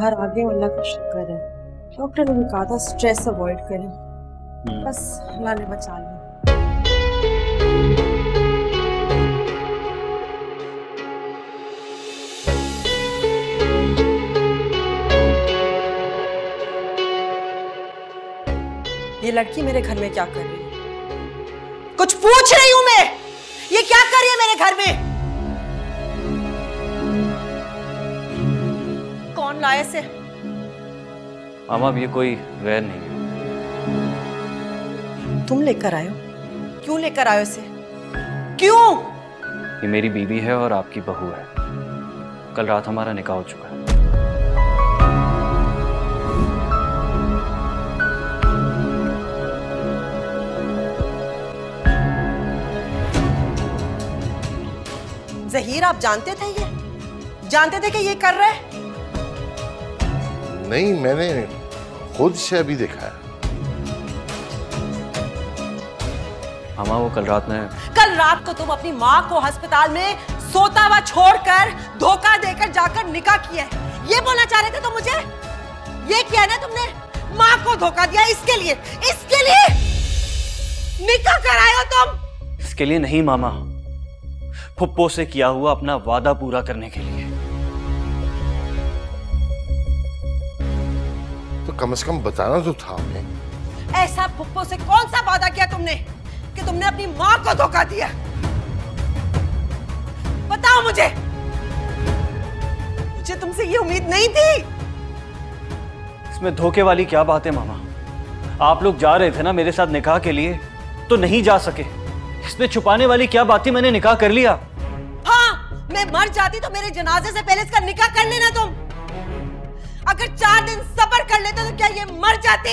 बाहर आ गए, अल्लाह का शुक्र है। डॉक्टर ने भी कहा था स्ट्रेस अवॉइड करें, बस अल्लाह ने बचा लिया। ये लड़की मेरे घर में क्या कर रही है? कुछ पूछ रही हूं मैं, ये क्या कर रही है मेरे घर में? कौन लाया इसे? मामा अब ये कोई गैर नहीं है। तुम लेकर आए हो? क्यों लेकर आए हो इसे? क्यों? ये मेरी बीवी है और आपकी बहू है। कल रात हमारा निकाह हो चुका है। ज़हीर, आप जानते थे कि ये कर रहा है? नहीं, मैंने खुद से अभी देखा है। मामा वो कल रात को तुम अपनी माँ को अस्पताल में सोता हुआ छोड़कर धोखा देकर जाकर निकाह किया है, ये बोलना चाह रहे थे तुम मुझे? ये किया ना तुमने, माँ को धोखा दिया, इसके लिए निकाह कराए हो तुम? इसके लिए नहीं मामा, फुप्पो से किया हुआ अपना वादा पूरा करने के लिए। तो कम से कम बताना तो था हमें। ऐसा फुप्पो से कौन सा वादा किया तुमने कि तुमने अपनी माँ को धोखा दिया? बताओ मुझे तुमसे ये उम्मीद नहीं थी। इसमें धोखे वाली क्या बात है मामा? आप लोग जा रहे थे ना मेरे साथ निकाह के लिए, तो नहीं जा सके। इसमें छुपाने वाली क्या बात थी? मैंने निकाह कर लिया। हाँ, मैं मर जाती तो मेरे जनाजे से पहले इसका निकाह कर लेना तुम। अगर 4 दिन सब्र कर लेते तो क्या ये मर जाती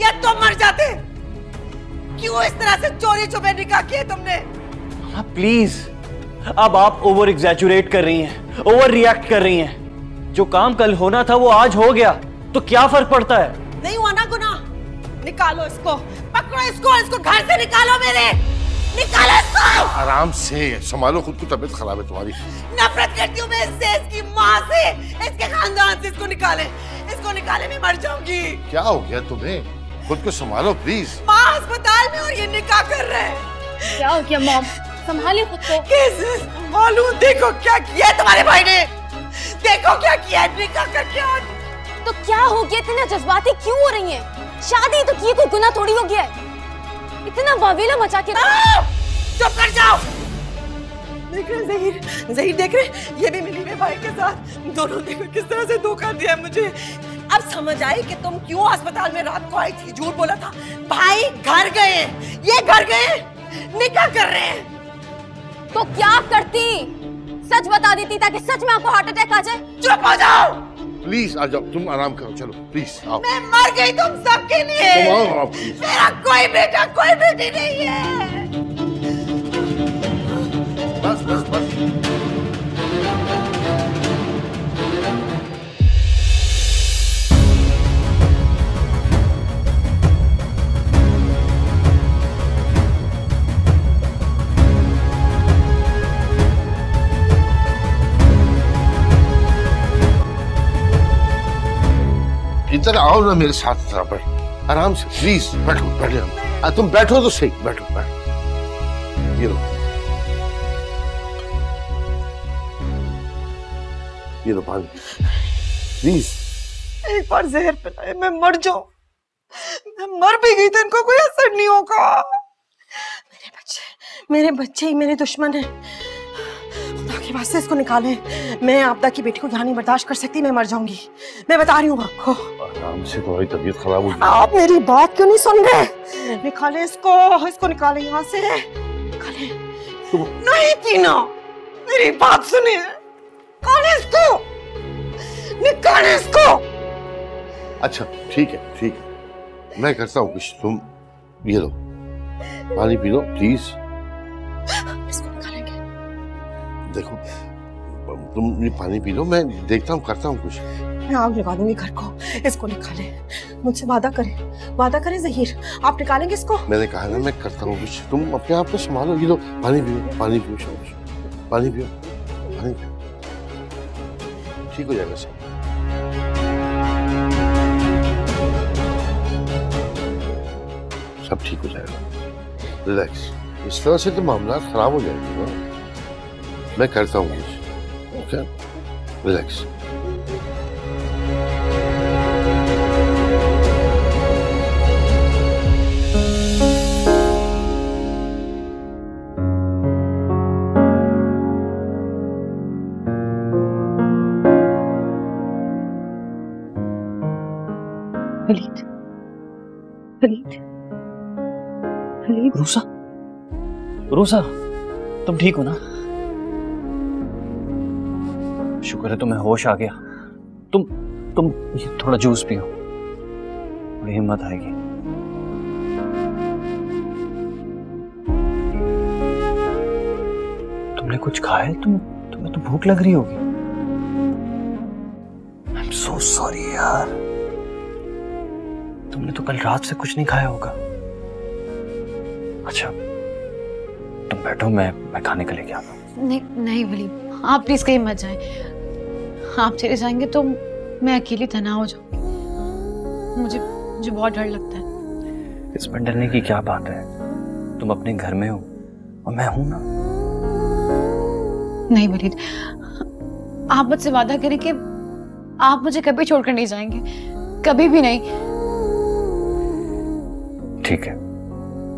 या तुम मर जाते? क्यों इस तरह से चोरी छुपे निकाह किए तुमने? हाँ, प्लीज, अब आप ओवर एग्जैजुरेट कर रही हैं, ओवर रिएक्ट कर रही हैं। जो काम कल होना था वो आज हो गया, तो क्या फर्क पड़ता है? नहीं हुआ ना गुनाह? निकालो इसको, पकड़ो इसको घर से निकालो मेरे, निकालो इसको। आराम से संभालो खुद को, तबीयत खराब है तुम्हारी। नफरत करती हूँ मैं इससे, इसकी माँ से, इसके खानदान से। इसको निकाले, मैं मर जाऊंगी। क्या हो गया तुम्हें? खुद को संभालो प्लीज। माँ अस्पताल में और ये निकाह कर रहे हैं। क्या हो गया मॉम? संभालिए खुद को। कैसे संभालूं? देखो क्या किया तुम्हारे भाई ने, देखो क्या किया निकाह करके। तो क्या हो गया? इतना जज्बाती क्यों हो रही हैं? शादी तो की, कोई गुनाह थोड़ी हो गया है। इतना वावेला मचा के चुप कर जाओ। देख रहे ज़हीर देख रहे, ये भी मिली मेरे भाई के साथ। दोनों देखो किस तरह से धोखा दिया मुझे। अब समझ आई कि तुम क्यों अस्पताल में रात को आई थी। झूठ बोला था। भाई घर गए, ये घर गए, निकाह कर रहे हैं। तो क्या करती? सच बता देती ताकि सच में आपको हार्ट अटैक आ जाए। चुप हो जाओ प्लीज। आ जाओ, तुम आराम करो, चलो प्लीज आओ। मैं मर गई तुम सबके लिए। तुम आओ प्लीज। मेरा कोई बेटा कोई बेटी नहीं है। बस। इधर आओ ना मेरे साथ, आराम से प्लीज बैठो। तुम बैठो तो सही, बैठो। ये लो पानी प्लीज। एक बार जहर पिलाए, मैं मर जाऊं। मैं मर भी गई तो इनको कोई असर नहीं होगा। मेरे बच्चे ही मेरे दुश्मन हैं। खुदा के वास्ते इसको निकालें। मैं आपदा की बेटी को यहाँ नहीं बर्दाश्त कर सकती। मैं मर जाऊंगी, मैं बता रही हूँ आपको। आराम से, तुम्हारी तबीयत खराब हो गई। आप मेरी बात क्यों नहीं सुन रहे? निकाले इसको निकाले यहाँ से, निकाले। नहीं तीना, मेरी बात सुनिए। निकाले इसको। अच्छा ठीक है, मैं करता हूँ कुछ। तुम ये लो, पानी पी लो प्लीज। इसको निकालेंगे। देखो तुम ये पानी पी लो, मैं देखता हूँ, करता हूँ कुछ। मैं आग लगा दूंगी घर को। इसको निकाले, मुझसे वादा करें ज़हीर, आप निकालेंगे इसको। मैंने कहा ना मैं करता हूँ कुछ, तुम अपने आप को संभालो। ये लो पानी पियो, पानी पियो। ठीक हो जाएगा सब। सब ठीक हो जाएगा। रिलैक्स, इस तरह से तो मामला खराब हो जाएंगे ना। मैं करता हूँ कुछ, ओके? रिलैक्स। वलीद, वलीद, वलीद। रूसा, रूसा, तुम ठीक हो ना? शुक्र है तुम्हें होश आ गया। तुम ये थोड़ा जूस पियो, थोड़ी हिम्मत आएगी। तुमने कुछ खाया है? तुम्हें तो भूख लग रही होगी। आई एम सो सॉरी यार, तुमने तो कल रात से कुछ नहीं खाया होगा। अच्छा तुम बैठो, मैं खाने के लेके आता हूँ। नहीं नहीं वलीद, आप प्लीज कहीं मत जाएं। आप चले जाएंगे तो मैं अकेली तन्हा हो जाऊंगी। मुझे बहुत डर लगता है। इसमें डरने की क्या बात है? तुम अपने घर में हो और मैं हूं ना। नहीं वलीद, आप मुझसे वादा करें कि आप मुझे कभी छोड़कर नहीं जाएंगे, कभी भी नहीं। ठीक है,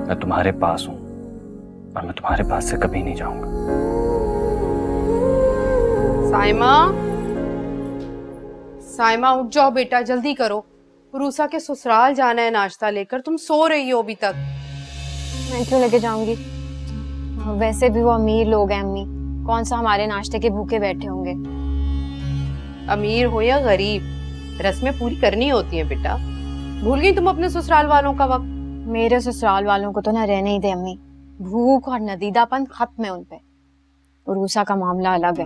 मैं तुम्हारे पास हूं और मैं तुम्हारे पास से कभी नहीं जाऊंगा। साइमा, साइमा उठ जाओ बेटा, जल्दी करो। रूसा के ससुराल जाना है नाश्ता लेकर। तुम सो रही हो अभी तक। मैं क्यों लेके जाऊंगी? वैसे भी वो अमीर लोग हैं अम्मी, कौन सा हमारे नाश्ते के भूखे बैठे होंगे। अमीर हो या गरीब, रस्में पूरी करनी होती हैं बेटा। भूल गई तुम अपने ससुराल वालों का वक्त? मेरे ससुराल वालों को तो ना रहने ही दे अम्मी। भूख और नदीदापन खत्म है उनपे। रूसा का मामला अलग है।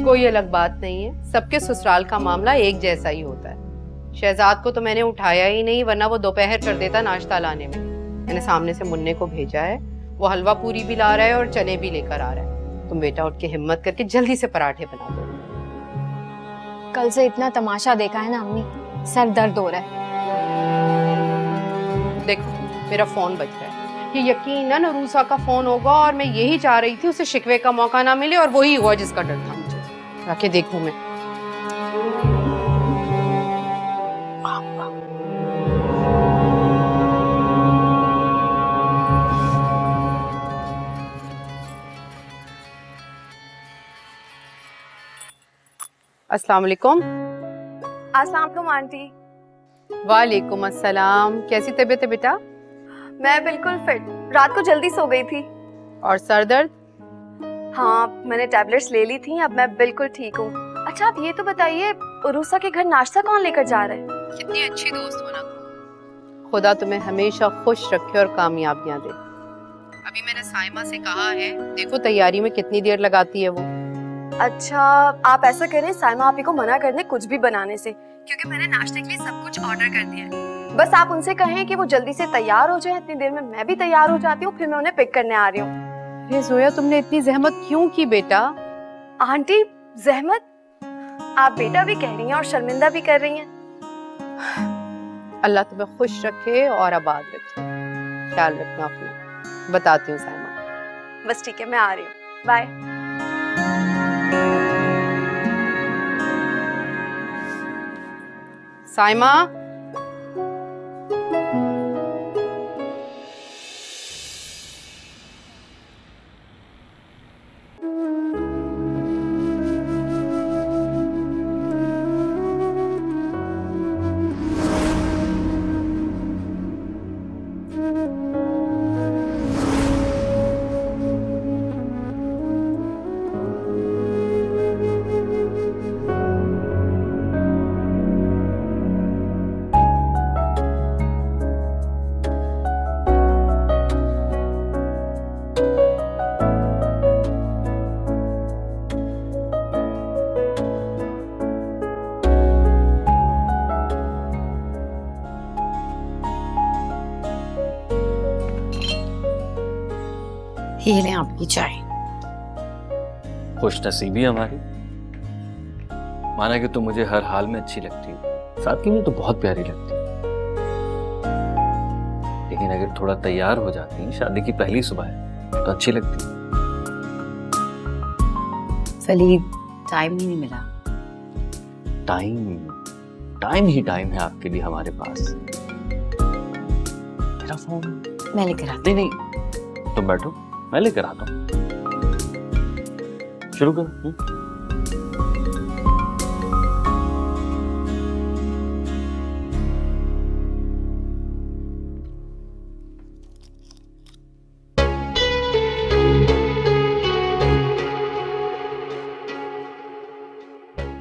कोई अलग बात नहीं है, सबके ससुराल का मामला एक जैसा ही होता है। शहजाद को तो मैंने उठाया ही नहीं, वरना वो दोपहर कर देता नाश्ता लाने में। मैंने सामने से मुन्ने को भेजा है, वो हलवा पूरी भी ला रहा है और चने भी लेकर आ रहा है। तुम बेटा उठ के हिम्मत करके जल्दी से पराठे बना दो। कल से इतना तमाशा देखा है ना अम्मी, सर दर्द हो रहा है। देखो मेरा फोन बज रहा है, ये यकीनन रूसा का फोन होगा और मैं यही चाह रही थी उसे शिकवे का मौका ना मिले, और वही हुआ जिसका डर था मुझे। आके देखूं मैं। अस्सलाम वालेकुम। अस्सलाम वालेकुम आंटी। वालेकुम अस्सलाम। कैसी तबीयत है बेटा? मैं बिल्कुल फिट, रात को जल्दी सो गई थी। और सर दर्द? हाँ, मैंने टैबलेट्स ले ली थी, अब मैं बिल्कुल ठीक हूँ। अच्छा आप ये तो बताइए, रूसा के घर नाश्ता कौन लेकर जा रहा है? कितनी अच्छी दोस्त हो ना तुम। खुदा तुम्हें हमेशा खुश रखे और कामयाबियां दे। अभी मैंने साइमा से कहा है, देखो तैयारी में कितनी देर लगाती है वो। अच्छा आप ऐसा करें, साइमा आपी को मना कर दें कुछ भी बनाने से, क्योंकि मैंने नाश्ते के लिए सब कुछ ऑर्डर कर दिया है। बस आप उनसे कहें कि वो जल्दी से तैयार हो जाए, इतनी देर में मैं भी तैयार हो जाती हूँ, फिर मैं उन्हें पिक करने आ रही हूँ। अरे जोया, तुमने इतनी जहमत क्यों की बेटा? आंटी जहमत? आप बेटा भी कह रही हैं और शर्मिंदा भी कर रही हैं। अल्लाह तुम्हें खुश रखे और आबाद रखे। ख्याल रखना अपना। बताती हूँ साइमा। बस ठीक है, मैं आ रही हूँ। बाय। साइमा, ये लें आपकी चाय। खुश नसीबी हमारी, माना कि तुम मुझे हर हाल में अच्छी लगती हो, साथ ही में तो बहुत प्यारी लगती हो। लेकिन अगर थोड़ा तैयार हो जाती हैं, शादी की पहली सुबह है तो अच्छी लगती है। वलीद, टाइम ही नहीं मिला। टाइम ही टाइम है आपके लिए हमारे पास। मेरा फोन मैं लेकर आती नहीं, तुम बैठो, मैं लेकर आता हूँ। शुरू करो।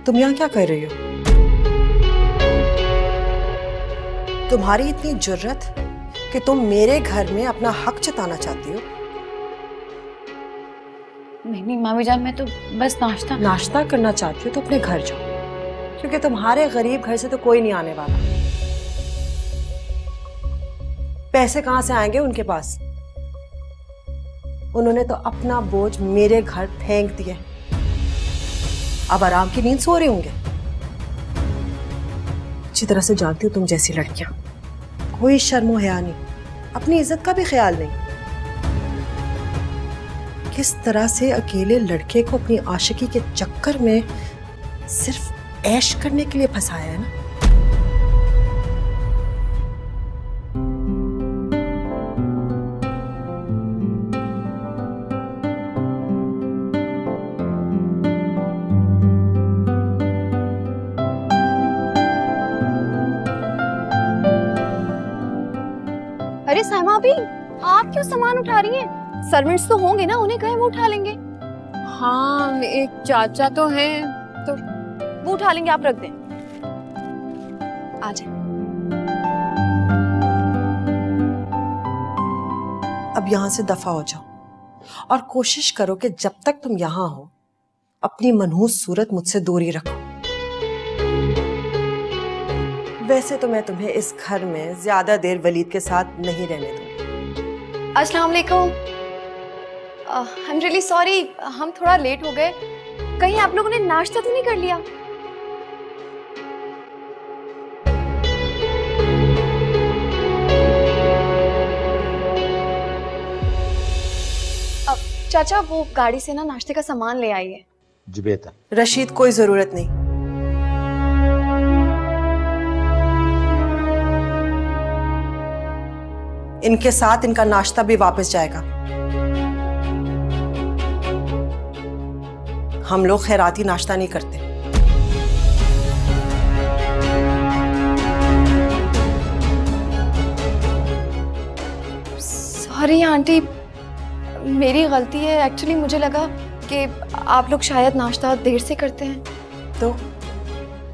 तुम यहाँ क्या कर रही हो? तुम्हारी इतनी जुर्रत कि तुम मेरे घर में अपना हक जताना चाहती हो? नहीं मामी जान, मैं तो बस नाश्ता करना चाहती हो तो अपने घर जाओ, क्योंकि तुम्हारे गरीब घर से तो कोई नहीं आने वाला। पैसे कहां से आएंगे उनके पास? उन्होंने तो अपना बोझ मेरे घर फेंक दिया। अब आराम की नींद सो रहे होंगे। अच्छी तरह से जानती हूँ तुम जैसी लड़कियां, कोई शर्मो हया नहीं, अपनी इज्जत का भी ख्याल नहीं। किस तरह से अकेले लड़के को अपनी आशिकी के चक्कर में सिर्फ ऐश करने के लिए फंसाया है ना। अरे साइमा अभी आप क्यों सामान उठा रही हैं? सर्वेंट्स तो होंगे ना, उन्हें कहे वो उठा लेंगे। हाँ, एक चाचा तो हैं, तो वो उठा लेंगे, आप रख दें। आ जाए। अब यहां से दफा हो जाओ और कोशिश करो कि जब तक तुम यहां हो अपनी मनहूस सूरत मुझसे दूर ही रखो। वैसे तो मैं तुम्हें इस घर में ज्यादा देर वलीद के साथ नहीं रहने दूंगी। अस्सलाम वालेकुम। आई एम रियली सॉरी, हम थोड़ा लेट हो गए। कहीं आप लोगों ने नाश्ता तो नहीं कर लिया? चाचा वो गाड़ी से ना नाश्ते का सामान ले आइए। जी बेहतर। रशीद, कोई जरूरत नहीं। इनके साथ इनका नाश्ता भी वापस जाएगा। हम लोग खैराती नाश्ता नहीं करते। सॉरी आंटी, मेरी गलती है। एक्चुअली मुझे लगा कि आप लोग शायद नाश्ता देर से करते हैं। तो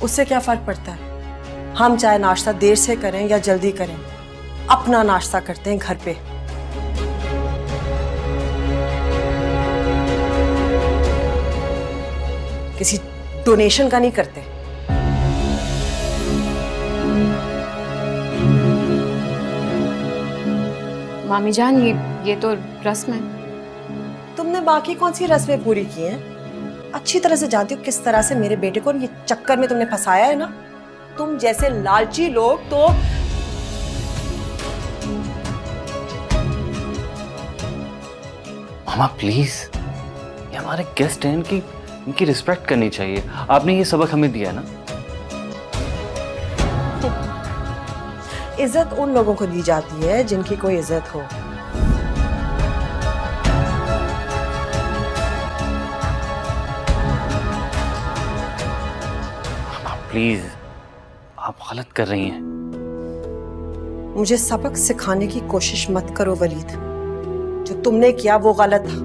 उससे क्या फर्क पड़ता है? हम चाहे नाश्ता देर से करें या जल्दी करें, अपना नाश्ता करते हैं घर पे। किसी डोनेशन का नहीं करते। मामी जान, ये तो रस्म है। तुमने बाकी कौन सी रस्में पूरी की हैं? अच्छी तरह से जानती हो किस तरह से मेरे बेटे को ये चक्कर में तुमने फंसाया है ना। तुम जैसे लालची लोग तो मामा प्लीज, ये हमारे गेस्ट हैं, इनकी रिस्पेक्ट करनी चाहिए। आपने ये सबक हमें दिया है ना। इज्जत उन लोगों को दी जाती है जिनकी कोई इज्जत हो। प्लीज, आप गलत कर रही हैं। मुझे सबक सिखाने की कोशिश मत करो वलीद। जो तुमने किया वो गलत था।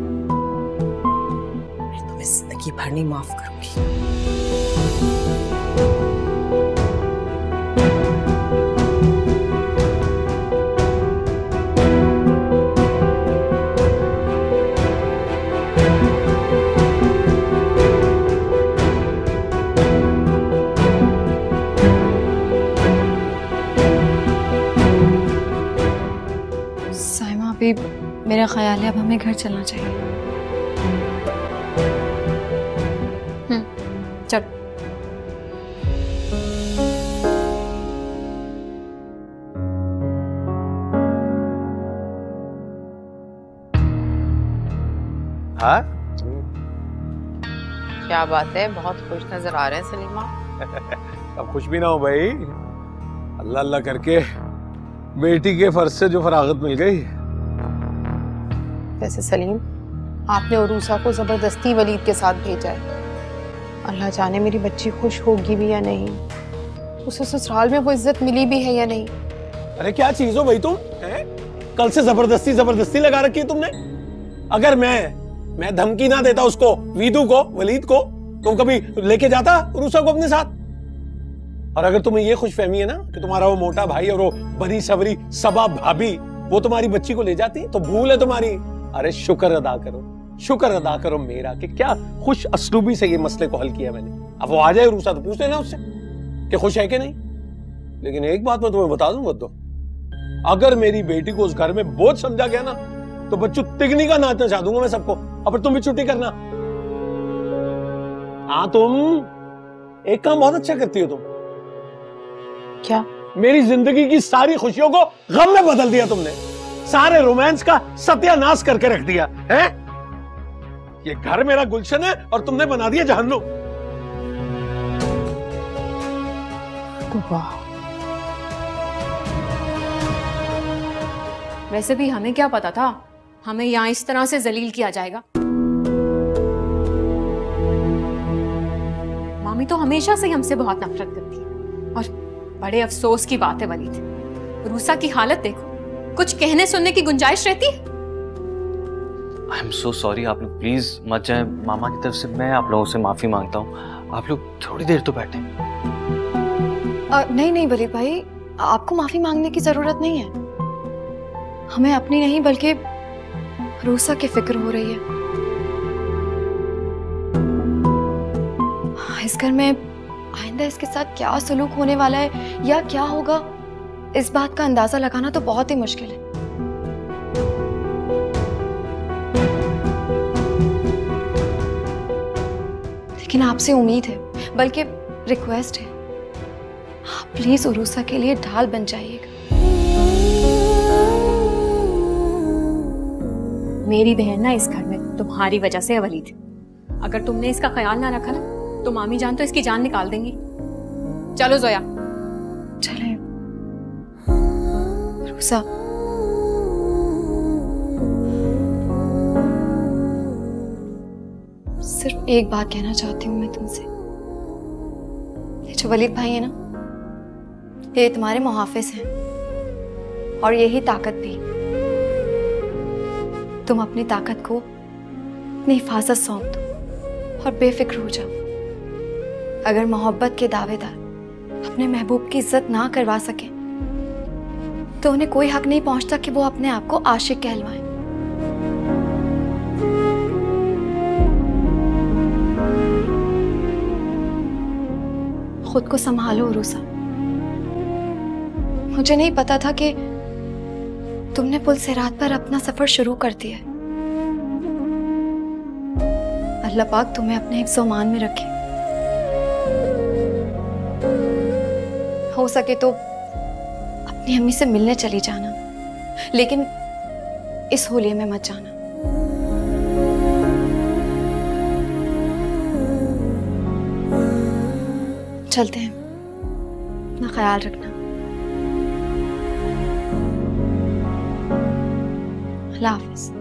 मैं तुम्हें जिंदगी भर नहीं माफ करूंगी। साइमा, अभी मेरा ख्याल है अब हमें घर चलना चाहिए। चल। हाँ क्या बात है, बहुत खुश नजर आ रहे हैं सलीमा। अब खुश भी ना हो भाई, अल्लाह अल्लाह करके बेटी के फर्ज से जो फरागत मिल गई। वैसे सलीम, आपने उरूसा को जबरदस्ती वलीद के साथ भेजा है। अल्लाह जाने मेरी बच्ची खुश होगी भी या नहीं, उसे ससुराल में वो इज्जत मिली भी है या नहीं। अरे क्या चीज हो भाई तुम हैं? कल से जबरदस्ती जबरदस्ती लगा रखी है तुमने। अगर मैं धमकी ना देता उसको, वीदू को, वलीद को, तुम कभी लेके जाता उरूसा को अपने साथ? और अगर तुम्हें ये खुशफहमी है ना कि तुम्हारा वो मोटा भाई और वो बड़ी सवरी सबा भाभी वो तुम्हारी बच्ची को ले जाती, तो भूल है तुम्हारी। अरे शुक्र अदा करो, शुक्र अदा करो मेरा कि क्या खुश असलूबी से ये मसले को हल किया मैंने। अब वो आ जाए उरूसा तो पूछ लेना उससे कि खुश है कि नहीं। लेकिन एक बात मैं तुम्हें बता दूं बद्दो, अगर मेरी बेटी को उस घर में बोझ समझा गया ना तो बच्चों तिगनी का नाचना चाह दूंगा मैं सबको। अब फिर तुम भी छुट्टी करना। हाँ तुम एक काम बहुत अच्छा करती हो। तुम क्या? मेरी जिंदगी की सारी खुशियों को गम में बदल दिया तुमने, सारे रोमांस का सत्यानाश करके रख दिया है। ये घर मेरा गुलशन है और तुमने बना दिया जहन्नुम। वैसे भी हमें क्या पता था हमें यहाँ इस तरह से जलील किया जाएगा। मामी तो हमेशा से ही हमसे बहुत नफरत करती है और बड़े अफसोस की बात है वलीद, रूसा की हालत देखो, कुछ कहने सुनने की गुंजाइश रहती है। आई एम सो सॉरी, आप लोग प्लीज मत जाएं। मामा की तरफ से मैं आप लोगों से माफी मांगता हूँ। आप लोग थोड़ी देर तो बैठे। नहीं नहीं वलीद भाई, आपको माफी मांगने की जरूरत नहीं है। हमें अपनी नहीं बल्कि रूसा की फिक्र हो रही है। इस घर में आइंदा इसके साथ क्या सलूक होने वाला है या क्या होगा, इस बात का अंदाजा लगाना तो बहुत ही मुश्किल है। लेकिन आपसे उम्मीद है, बल्कि रिक्वेस्ट है, आप प्लीज उरूसा के लिए ढाल बन जाइएगा। मेरी बहन ना इस घर में तुम्हारी वजह से है वलीद। अगर तुमने इसका ख्याल ना रखा ना तो मामी जान तो इसकी जान निकाल देंगी। चलो जोया। चले रूसा, सिर्फ एक बात कहना चाहती हूँ मैं तुमसे। ये जो वलीद भाई है ना, ये तुम्हारे मुहाफिज हैं और यही ताकत भी। तुम अपनी ताकत को अपनी हिफाजत सौंप दो और बेफिक्र हो जाओ। अगर मोहब्बत के दावेदार अपने महबूब की इज्जत ना करवा सके तो उन्हें कोई हक नहीं पहुंचता कि वो अपने आप को आशिक कहलवाएं। खुद को संभालो उरूसा। मुझे नहीं पता था कि तुमने पुल सिरात पर अपना सफर शुरू कर दिया। अल्लाह पाक तुम्हें अपने हिफ्ज़ मान में रखे। हो सके तो अपनी अम्मी से मिलने चली जाना, लेकिन इस होलिये में मत जाना। चलते हैं, अपना ख्याल रखना। अल्लाह हाफ़िज़।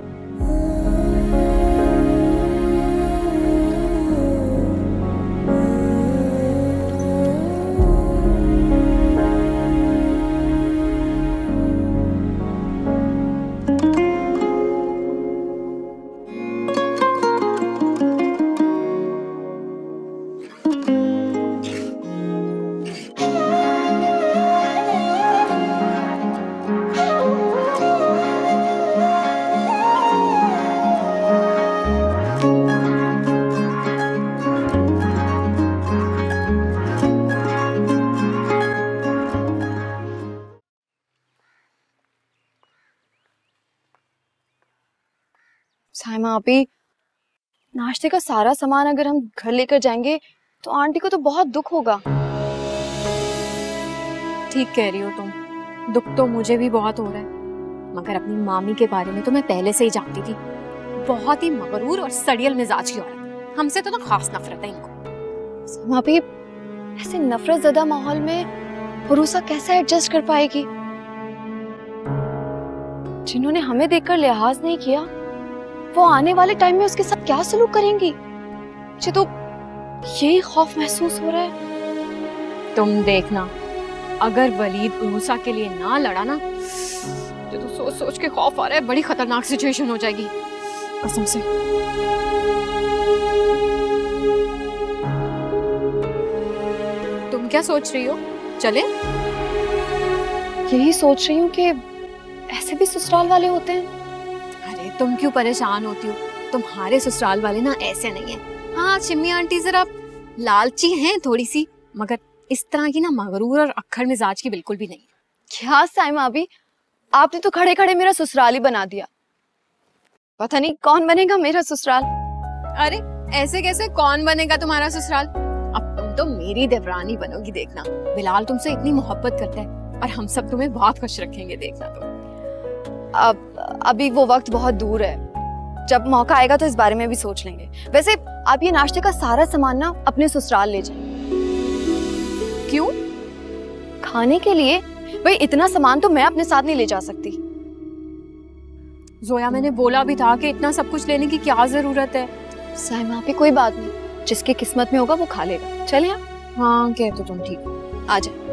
साइमा आपी, नाश्ते का सारा सामान अगर हम घर लेकर जाएंगे तो आंटी को तो बहुत दुख होगा। ठीक कह रही हो तुम, दुख तो मुझे भी बहुत हो रहा है, मगर अपनी मामी के बारे में तो मैं पहले से ही जानती थी। बहुत ही मगरूर और सड़ियल मिजाज की औरत है। हमसे तो ना खास नफरत है इनको। साइमा भी ऐसे नफरत ज़दा माहौल में भरोसा कैसे एडजस्ट कर पाएगी? जिन्होंने हमें देखकर लिहाज नहीं किया, वो आने वाले टाइम में उसके साथ क्या सलूक करेंगी? मुझे तो यही खौफ महसूस हो रहा है। तुम देखना, अगर वलीद उरूसा के लिए ना लड़ा ना, मुझे तो सोच सोच के खौफ आ रहा है, बड़ी खतरनाक सिचुएशन हो जाएगी कसम से। तुम क्या सोच रही हो, चले? यही सोच रही हूँ कि ऐसे भी ससुराल वाले होते हैं। अरे तुम क्यों परेशान होती हो, तुम्हारे ससुराल वाले ना ऐसे नहीं है। हाँ चिम्मी आंटी जरा लालची हैं थोड़ी सी, मगर इस तरह की ना मगरूर और अक्खड़ मिजाज की बिल्कुल भी नहीं। क्या साइमा अभी, आपने तो खड़े खड़े मेरा ससुराल ही बना दिया। पता नहीं कौन बनेगा मेरा ससुराल। अरे ऐसे कैसे, कौन बनेगा तुम्हारा ससुराल? अब तुम तो मेरी देवरानी बनोगी, देखना। बिलाल तुमसे इतनी मोहब्बत करता है और हम सब तुम्हें बहुत खुश रखेंगे, देखना तुम। अभी वो वक्त बहुत दूर है, जब मौका आएगा तो इस बारे में भी सोच लेंगे। वैसे आप ये नाश्ते का सारा सामान ना अपने ससुराल ले जाएं। क्यों? खाने के लिए। भाई इतना सामान तो मैं अपने साथ नहीं ले जा सकती। जोया मैंने बोला भी था कि इतना सब कुछ लेने की क्या जरूरत है। साइमा पे कोई बात नहीं, जिसकी किस्मत में होगा वो खा लेगा। चलिए आप। हाँ कह तो तुम ठीक हो, आ जाए।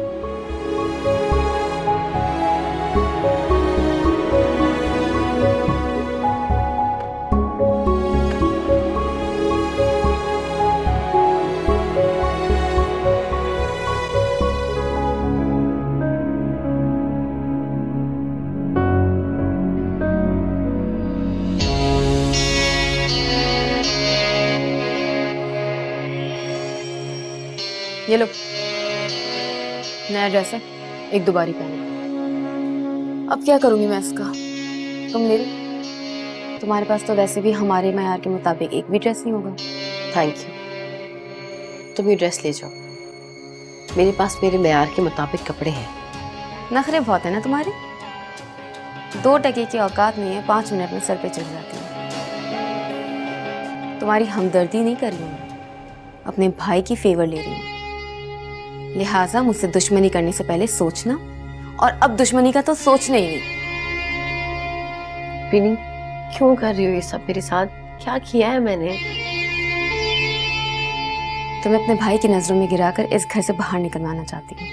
ये लो, नया ड्रेस है, एक दो बारी पहने। अब क्या करूंगी मैं इसका? तुम ले लो। तुम्हारे पास तो वैसे भी हमारे मयार के मुताबिक एक भी ड्रेस नहीं होगा। थैंक यू, तुम ये ड्रेस ले जाओ, मेरे पास मेरे मयार के मुताबिक कपड़े हैं। नखरे बहुत है ना तुम्हारे। 2 टके की औकात नहीं है, 5 मिनट में सर पे चढ़ जाती है। तुम्हारी हमदर्दी नहीं कर रही हूँ, अपने भाई की फेवर ले रही हूँ। लिहाजा मुझसे दुश्मनी करने से पहले सोचना, और अब दुश्मनी का तो सोचना ही नहीं। पिनी, क्यों कर रही हो ये सब मेरे साथ? क्या किया है मैंने? तुम्हें अपने भाई की नजरों में गिराकर इस घर से बाहर निकलवाना चाहती हूँ।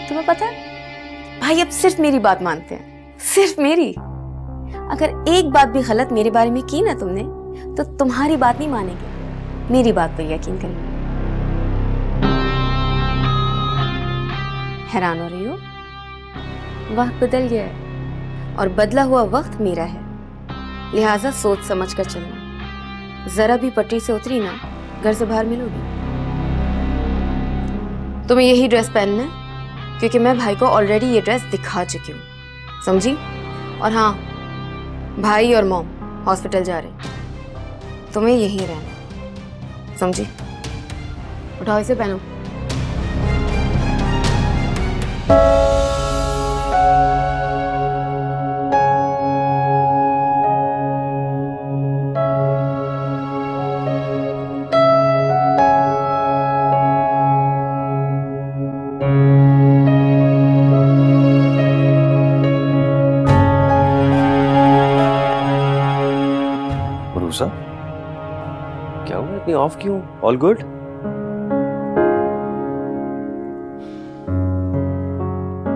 तुम्हें पता है भाई अब सिर्फ मेरी बात मानते हैं, सिर्फ मेरी। अगर एक बात भी गलत मेरे बारे में की ना तुमने, तो तुम्हारी बात नहीं मानेंगे, मेरी बात पर यकीन करेंगे। हैरान हो रही हो? वक्त बदल गया है और बदला हुआ वक्त मेरा है, लिहाजा सोच समझ कर चलना। जरा भी पटरी से उतरी ना, घर से बाहर मिलोगी। तुम्हें यही ड्रेस पहनना है, क्योंकि मैं भाई को ऑलरेडी ये ड्रेस दिखा चुकी हूँ, समझी? और हाँ, भाई और मॉम हॉस्पिटल जा रहे हैं, तुम्हें यहीं रहना, समझी? उठाओ इसे, पहनो। रूसा, क्या हुआ, इतनी ऑफ क्यों? All good?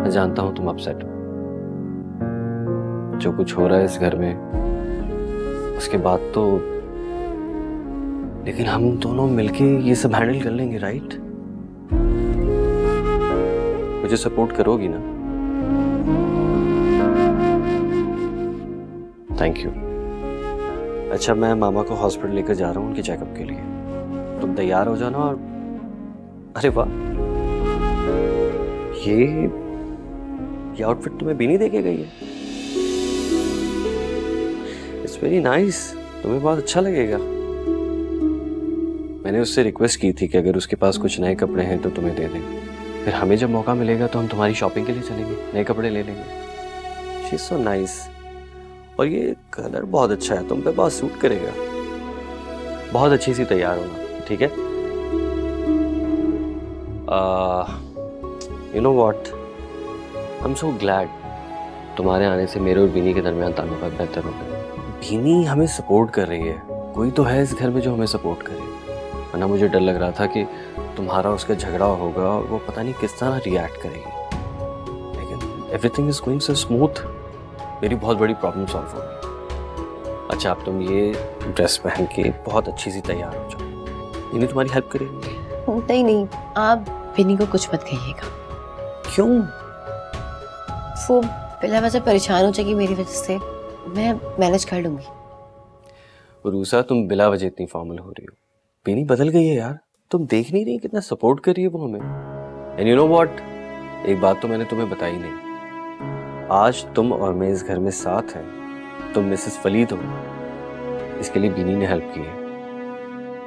मैं जानता हूं तुम अपसेट हो, जो कुछ हो रहा है इस घर में उसके बाद तो, लेकिन हम दोनों मिलके ये सब हैंडल कर लेंगे, राइट? मुझे सपोर्ट करोगी ना? Thank you. अच्छा, मैं मामा को हॉस्पिटल लेकर जा रहा हूँ उनके चेकअप के लिए, तुम तैयार हो जाना। और अरे वाह, ये आउटफिट तुम्हें बीनी देके गई है। इट्स वेरी नाइस, तुम्हें बहुत अच्छा लगेगा। मैंने उससे रिक्वेस्ट की थी कि अगर उसके पास कुछ नए कपड़े हैं तो तुम्हें दे दें, फिर हमें जब मौका मिलेगा तो हम तुम्हारी शॉपिंग के लिए चलेंगे, नए कपड़े ले लेंगे। She is so nice. और ये कलर बहुत अच्छा है, तुम पे बहुत सूट करेगा। बहुत अच्छी सी तैयार होना, ठीक है? You know what, I am so glad तुम्हारे आने से मेरे और बीनी के दरमियान ताल्लुकात बेहतर हो गए। बीनी हमें सपोर्ट कर रही है, कोई तो है इस घर में जो हमें सपोर्ट करे, वरना मुझे डर लग रहा था कि तुम्हारा उसका झगड़ा होगा और वो पता नहीं किस तरह रिएक्ट करेगी। लेकिन everything is going so smooth, मेरी बहुत बड़ी प्रॉब्लम सॉल्व हो गई। अच्छा, अब तुम ये ड्रेस पहन के बहुत अच्छी सी तैयार हो जाओ, इन्हें तुम्हारी हेल्प करेगी। नहीं नहीं, आप बिनी को कुछ मत कहिएगा। क्यों? वो बिला वजह परेशान हो जाएगी मेरी वजह से, मैं मैनेज कर लूंगी। रूसा, तुम बिला वजह इतनी फॉर्मल हो रही हो। बिनी बदल गई है यार, तुम देख नहीं रही कितना सपोर्ट कर रही है वो हमें। एंड यू नो व्हाट, एक बात तो मैंने तुम्हें बताई नहीं, आज तुम और मैं इस घर में साथ हैं, तुम मिसेस वलीद हो, इसके लिए बिनी ने हेल्प की है।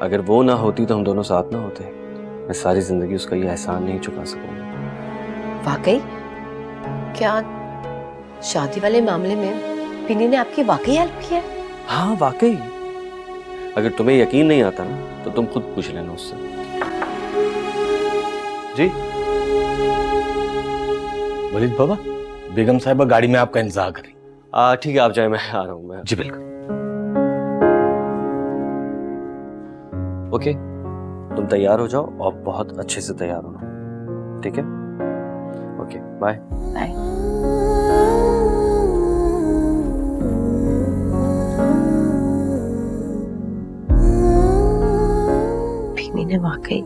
अगर वो ना होती तो हम दोनों साथ ना होते। मैं सारी जिंदगी उसका ये एहसान नहीं चुका सकूंगा। वाकई? क्या शादी वाले मामले में बिनी ने आपकी वाकई हेल्प की है? हाँ वाकई। अगर तुम्हें यकीन नहीं आता ना तो तुम खुद पूछ लेना उससे। जी वलीद बाबा, बेगम साहिबा गाड़ी में आपका इंतजार कर रही। ठीक है, आप जाए, मैं आ रहा हूँ। मैं जी बिल्कुल। ओके, तुम तैयार हो जाओ और बहुत अच्छे से तैयार होना, ठीक है? Okay, bye bye. बिनी ने वाकई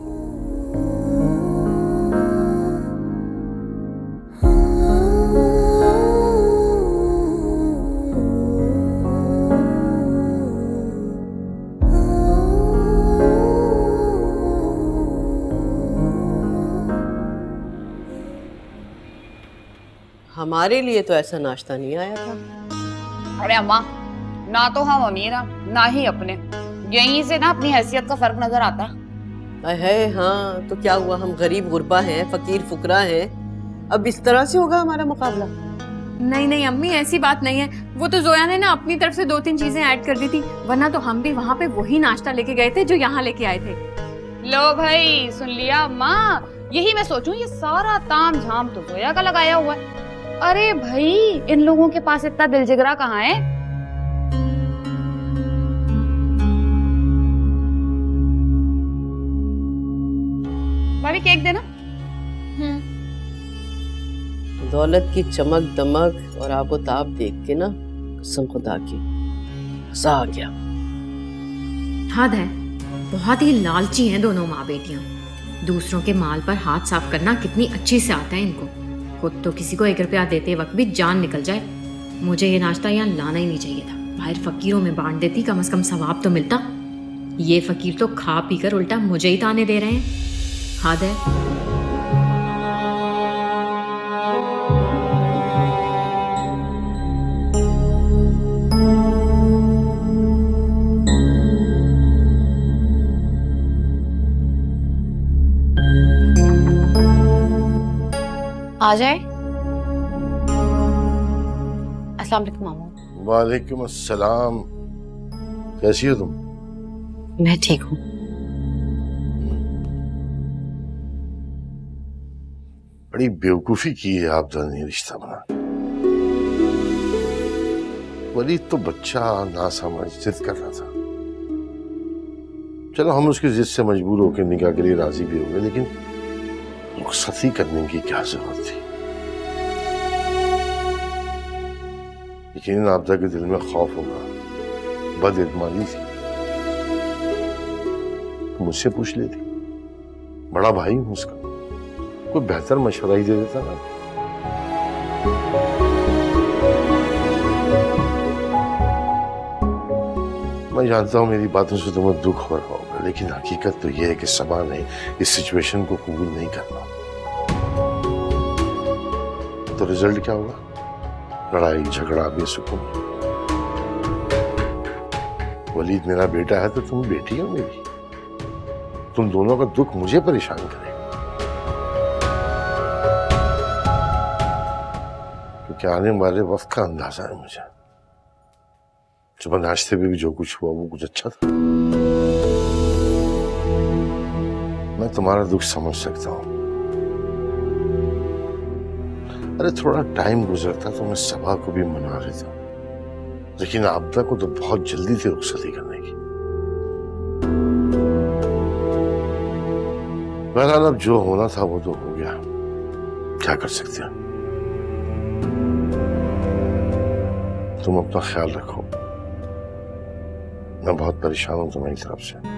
हमारे लिए तो ऐसा नाश्ता नहीं आया था। अरे अम्मा, ना तो हम अमीर हैं ना ही अपने, यहीं से ना अपनी हैसियत का फर्क नजर आता है। हाँ तो क्या हुआ, हम गरीब गुरबा हैं, फकीर फुकरा हैं, अब इस तरह से होगा हमारा मुकाबला? नहीं नहीं अम्मी, ऐसी बात नहीं है। वो तो जोया ने ना अपनी तरफ से 2-3 चीजें ऐड कर दी थी, वरना तो हम भी वहाँ पे वही नाश्ता लेके गए थे जो यहाँ लेके आए थे। लो भाई, सुन लिया अम्मा? यही मैं सोचूं, ये सारा ताम झाम तो जोया का लगाया हुआ है। अरे भाई, इन लोगों के पास इतना दिलजिगरा कहाँ है? भाभी केक देना। दौलत की चमक दमक और आबो ताब देख के ना कसम खुदा की मजा आ गया। हद है, बहुत ही लालची हैं दोनों माँ बेटियां। दूसरों के माल पर हाथ साफ करना कितनी अच्छी से आता है इनको। खुद तो किसी को 1 रुपया देते वक्त भी जान निकल जाए। मुझे ये नाश्ता यहाँ लाना ही नहीं चाहिए था, बाहर फकीरों में बांट देती, कम से कम सवाब तो मिलता। ये फकीर तो खा पी कर उल्टा मुझे ही ताने दे रहे हैं। हद है। आ जाए। अस्सलाम वालेकुम मामू। वालेकुम अस्सलाम। कैसी हो तुम? मैं ठीक हूँ। बड़ी बेवकूफी की है आप दोनों ने रिश्ता बना। वलीद तो बच्चा ना समझ जिद कर रहा था। चलो हम उसकी जिद से मजबूर होकर निकाह के लिए राजी भी हो गए, लेकिन रुखसती करने की क्या जरूरत थी? यकीनन आपदा के दिल में खौफ होगा, बदइत्मानी थी, तो मुझसे पूछ लेती। बड़ा भाई हूं उसका, कोई बेहतर मशवरा ही दे देता ना। मैं जानता हूं मेरी बातों से तुम्हें दुख हो रहा होगा, लेकिन हकीकत तो यह है कि सबा ने इस सिचुएशन को कबूल नहीं करना। तो रिजल्ट क्या होगा? लड़ाई झगड़ा बेसुकून। वलीद मेरा बेटा है तो तुम बेटी हो मेरी। तुम दोनों का दुख मुझे परेशान करे, क्योंकि आने वाले वक्त का अंदाजा है मुझे। सुबह नाश्ते में भी जो कुछ हुआ वो कुछ अच्छा था। मैं तुम्हारा दुख समझ सकता हूँ। अरे थोड़ा टाइम गुजरता तो मैं सभा को भी मना लेता, लेकिन आपदा को तो बहुत जल्दी थी रुखसती करने की। बहरहाल अब जो होना था वो तो हो गया, क्या कर सकते हैं। तुम अपना ख्याल रखो, मैं बहुत परेशान हूं तुम्हारी तरफ से।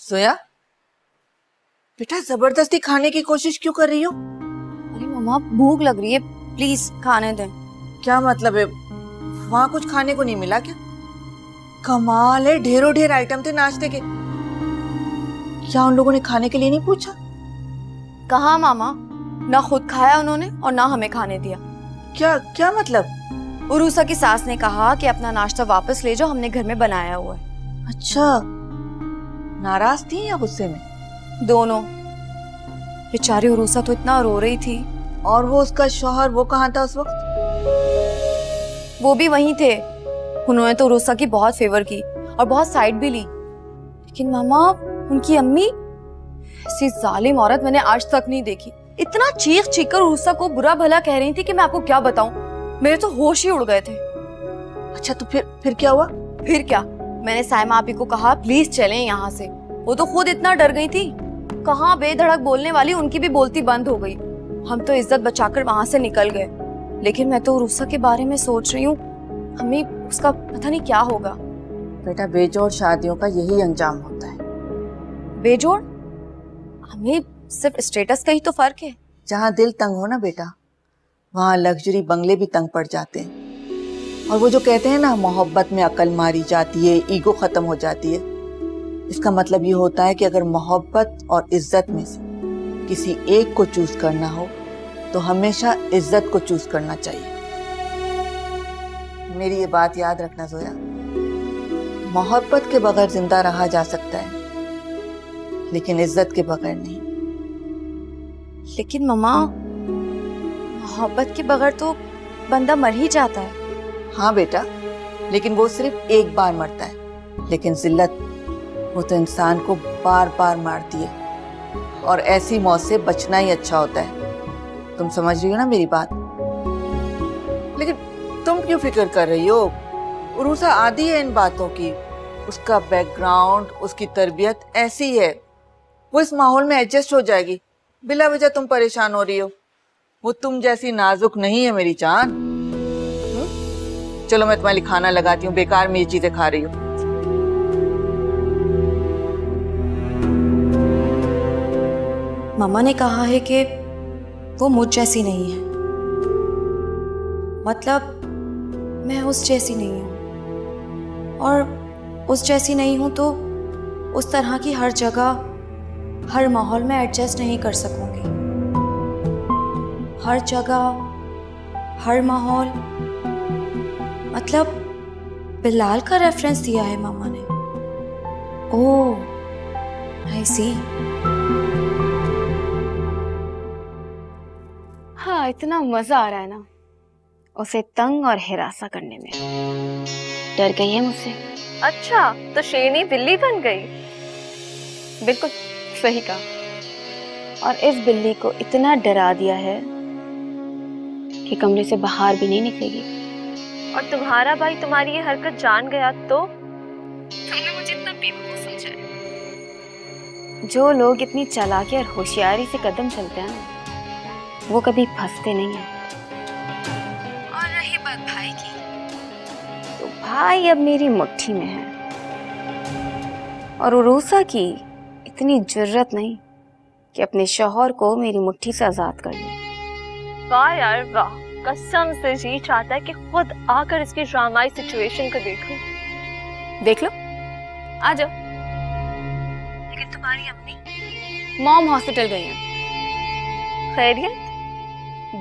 सोया बेटा, जबरदस्ती खाने की कोशिश क्यों कर रही हो? अरे मम्मा भूख लग रही है, प्लीज खाने दें। क्या मतलब है, वहाँ कुछ खाने को नहीं मिला क्या? कमाल है, ढेरों ढेर आइटम थे नाश्ते के। क्या उन लोगों ने खाने के लिए नहीं पूछा? कहाँ मामा, ना खुद खाया उन्होंने और ना हमें खाने दिया। क्या क्या मतलब? उरूसा की सास ने कहा कि अपना नाश्ता वापस ले जाओ, हमने घर में बनाया हुआ है। अच्छा, नाराज थी या गुस्से में? दोनों। बेचारी उरूसा तो इतना रो रही थी। और वो उसका शौहर, वो कहाँ था उस वक्त? वो भी वहीं थे। उन्होंने तो उरूसा की बहुत फेवर की और बहुत साइड भी ली, लेकिन मामा उनकी अम्मी, ऐसी जालिम औरत मैंने आज तक नहीं देखी। इतना चीख चीख कर उरूसा को बुरा भला कह रही थी कि मैं आपको क्या बताऊं, मेरे तो होश ही उड़ गए थे। अच्छा तो फिर क्या हुआ? फिर क्या, मैंने साइमा आपी को कहा प्लीज चलें यहाँ से। वो तो खुद इतना डर गई थी, कहाँ बेधड़क बोलने वाली उनकी भी बोलती बंद हो गई। हम तो इज्जत बचाकर वहां से निकल गए, लेकिन मैं तो उरूसा के बारे में सोच रही हूँ, हमें उसका पता नहीं क्या होगा। बेटा, बेजोड़ शादियों का यही अंजाम होता है। बेजोड़? हमें सिर्फ स्टेटस का ही तो फर्क है। जहाँ दिल तंग हो ना बेटा, वहाँ लग्जरी बंगले भी तंग पड़ जाते हैं। और वो जो कहते हैं ना, मोहब्बत में अकल मारी जाती है, ईगो खत्म हो जाती है, इसका मतलब ये होता है कि अगर मोहब्बत और इज्जत में से किसी एक को चूज करना हो तो हमेशा इज्जत को चूज करना चाहिए। मेरी ये बात याद रखना जोया, मोहब्बत के बगैर जिंदा रहा जा सकता है, लेकिन इज्जत के बगैर नहीं। लेकिन मम्मा, मोहब्बत के बगैर तो बंदा मर ही जाता है। हाँ बेटा, लेकिन वो सिर्फ एक बार मरता है, लेकिन जिल्लत वो तो इंसान को बार बार मारती है, और ऐसी मौत से बचना ही अच्छा होता है। तुम समझ रही हो ना मेरी बात? लेकिन तुम क्यों फिक्र कर रही हो? उरूसा आदी है इन बातों की, उसका बैकग्राउंड, उसकी तरबियत ऐसी है, वो इस माहौल में एडजस्ट हो जाएगी। बिला वजह तुम परेशान हो रही हो, वो तुम जैसी नाजुक नहीं है मेरी जान। चलो मैं तुम्हारे लिए खाना लगाती हूँ, बेकार में ये चीजें खा रही हो। मामा ने कहा है कि वो मुझ जैसी नहीं है, मतलब मैं उस जैसी नहीं हूँ, और उस जैसी नहीं हूँ तो उस तरह की हर जगह हर माहौल में एडजस्ट नहीं कर सकूंगी। हर जगह हर माहौल, मतलब बिलाल का रेफरेंस दिया है मामा ने। ओह आई सी। हाँ, इतना मजा आ रहा है ना उसे तंग और हिरासा करने में। डर गई है मुझसे। अच्छा, तो शेरनी बिल्ली बन गई। बिल्कुल सही कहा। और इस बिल्ली को इतना डरा दिया है कि कमरे से बाहर भी नहीं निकलेगी। और तुम्हारा भाई तुम्हारी ये हरकत जान गया तो? तुमने मुझे इतना बेवकूफ समझा है। जो लोग इतनी चालाकी और होशियारी से कदम चलते हैं वो कभी फंसते नहीं हैं। और रही बात भाई की, भाई अब मेरी मुट्ठी में है और उरूसा की इतनी जुर्रत नहीं कि अपने शौहर को मेरी मुट्ठी से आजाद कर ले। वाह यार वाह, कसम से जी चाहता है कि खुद आकर इसकी ड्रामाई सिचुएशन को देखूं। देख लो, आ जाओ। लेकिन तुम्हारी अम्मी मॉम हॉस्पिटल गई हैं। खैरियत?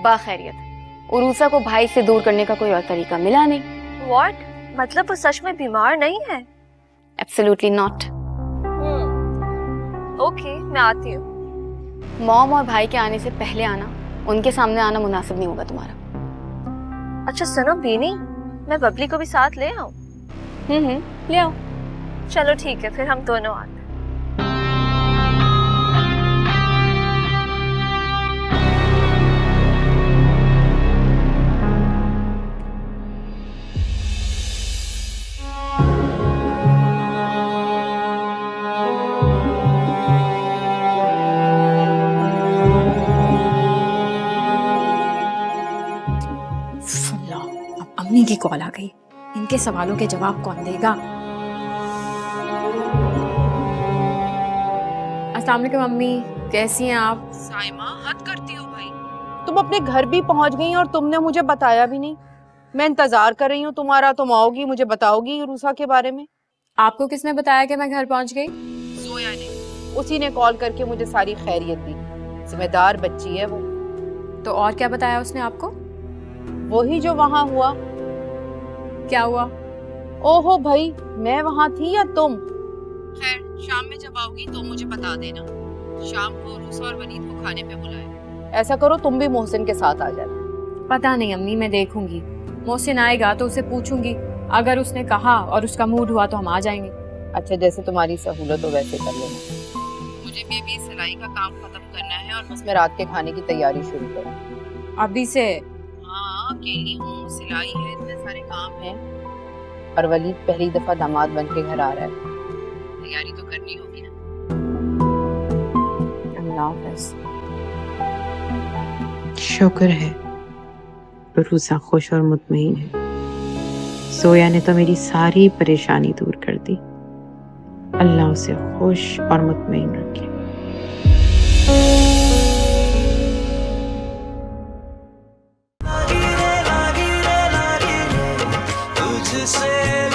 बाखैरियत। उरूसा को भाई से दूर करने का कोई और तरीका मिला नहीं। व्हाट? मतलब वो सच में बीमार नहीं है? Absolutely not. ओके, मैं आती हूँ। मॉम और भाई के आने से पहले आना, उनके सामने आना मुनासिब नहीं होगा तुम्हारा। अच्छा सुनो बीनी, मैं बबली को भी साथ ले आऊँ? ले आओ। चलो ठीक है, फिर हम दोनों आते हैं। अम्मी की कॉल आ गई। इनके सवालों के जवाब कौन देगा? अस्सलाम वालेकुम अम्मी, कैसी हैं आप? साइमा, हद करती हो भाई। तुम अपने घर भी पहुंच गई और तुमने मुझे बताया भी नहीं। मैं इंतजार कर रही हूँ तुम्हारा, तुम आओगी मुझे बताओगी रूसा के बारे में। आपको किसने बताया कि मैं घर पहुंच गई? जोया ने। उसी ने कॉल करके मुझे सारी खैरियत दी। जिम्मेदार बच्ची है वो। तो और क्या बताया उसने आपको? वही जो वहाँ हुआ। क्या हुआ? ओहो भाई, मैं वहाँ थी या तुम? खैर, शाम में जब आओगी तो मुझे बता देना। शाम को रूसा और वलीद को खाने पे बुलाए। ऐसा करो तुम भी मोहसिन के साथ आ जाना। पता नहीं अम्मी, मैं देखूंगी। मोहसिन आएगा तो उसे पूछूंगी, अगर उसने कहा और उसका मूड हुआ तो हम आ जाएंगे। अच्छा, जैसे तुम्हारी सहूलत हो वैसे कर लेना। मुझे भी अभी सिलाई का काम खत्म करना है और बस मैं रात के खाने की तैयारी शुरू करूँ। अभी से? हाँ, अकेली हूँ, सिलाई है, इतने सारे काम हैं। और वलीद पहली दफा दामाद बन के घर आ रहा है, तैयारी तो करनी होगी ना। अल्लाह हाफ़िज़। शुक्र है रूसा खुश और मुतमईन है। जोया ने तो मेरी सारी परेशानी दूर कर दी। अल्लाह उसे खुश और मुतमईन रखे। तुझसे